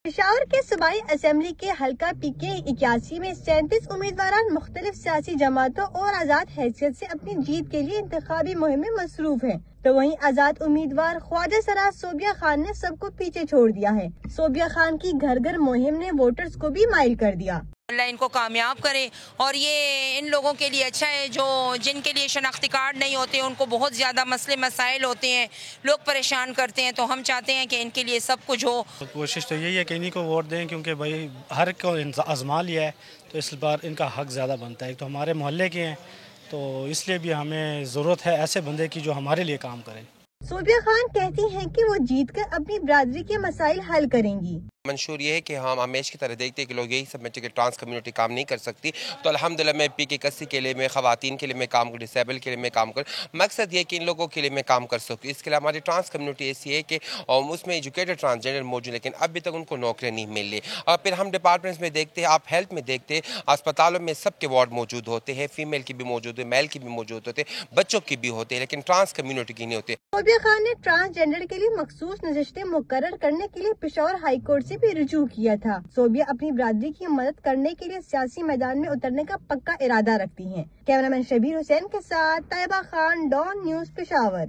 پشاور کے صوبائی اسمبلی کے حلقہ پی کے 81 میں 37 امیدواران مختلف سیاسی جماعتوں اور آزاد حیثیت سے اپنی جیت کے لیے انتخابی مہم میں مصروف ہیں، تو وہیں آزاد امیدوار خواجہ سراج صوبیہ خان نے سب کو پیچھے چھوڑ دیا ہے۔ صوبیہ خان کی گھر گھر مہم نے ووٹرز کو بھی مائل کر دیا۔ اللہ ان کو کامیاب کرے، اور یہ ان لوگوں کے لیے اچھا ہے جن کے لیے شناختی کارڈ نہیں ہوتے، ان کو بہت زیادہ مسئلے مسائل ہوتے ہیں، لوگ پریشان کرتے ہیں، تو ہم چاہتے ہیں کہ ان کے لیے سب کچھ ہو۔ کوشش تو یہی ہے کہ انہیں کو ووٹ دیں، کیونکہ بھائی ہر کو آزما لیا ہے، تو اس بار ان کا حق زیادہ بنتا ہے۔ ایک تو ہمارے محلے کے ہیں، تو اس لیے بھی ہمیں ضرورت ہے ایسے بندے کی جو ہمارے لیے کام کریں۔ صوبیہ خان کہتی ہیں کہ وہ جیت کر اپنی برادری کے مسائل حل کریں گی۔ منشور یہ ہے کہ ہم ہمیشہ کی طرح دیکھتے ہیں کہ لوگ یہی سمجھتے ہیں کہ ٹرانس کمیونٹی کام نہیں کر سکتی، تو الحمدللہ میں پی کے 81 کے لیے، میں خواتین کے لیے میں کام کروں، ڈسیبل کے لیے میں کام کروں۔ مقصد یہ ہے کہ ان لوگوں کے لیے میں کام کر سکوں۔ اس کے لیے ہماری ٹرانس کمیونٹی ایسی ہے کہ اس میں ایجوکیٹڈ ٹرانسجینڈر موجود، لیکن ابھی تک ان کو نوکریاں نہیں مل رہی۔ اور پھر ہم ڈپارٹمنٹس میں دیکھتے ہیں، آپ ہیلتھ میں دیکھتے ہیں، اسپتالوں میں سب کے وارڈ موجود ہوتے ہیں، فیمیل کی بھی موجود ہے، میل کی بھی موجود ہوتے ہیں، بچوں کی بھی ہوتے ہیں، لیکن ٹرانس کمیونٹی کی نہیں ہوتے۔ صوبیہ خان نے ٹرانسجینڈر کے لیے مخصوص نشستیں مقرر کرنے کے لیے پشاور ہائی کورٹ سے بھی رجوع کیا تھا۔ صوبیہ اپنی برادری کی مدد کرنے کے لیے سیاسی میدان میں اترنے کا پکا ارادہ رکھتی ہیں۔ کیمرہ مین شبیر حسین کے ساتھ طیبہ خان، ڈان نیوز، پشاور۔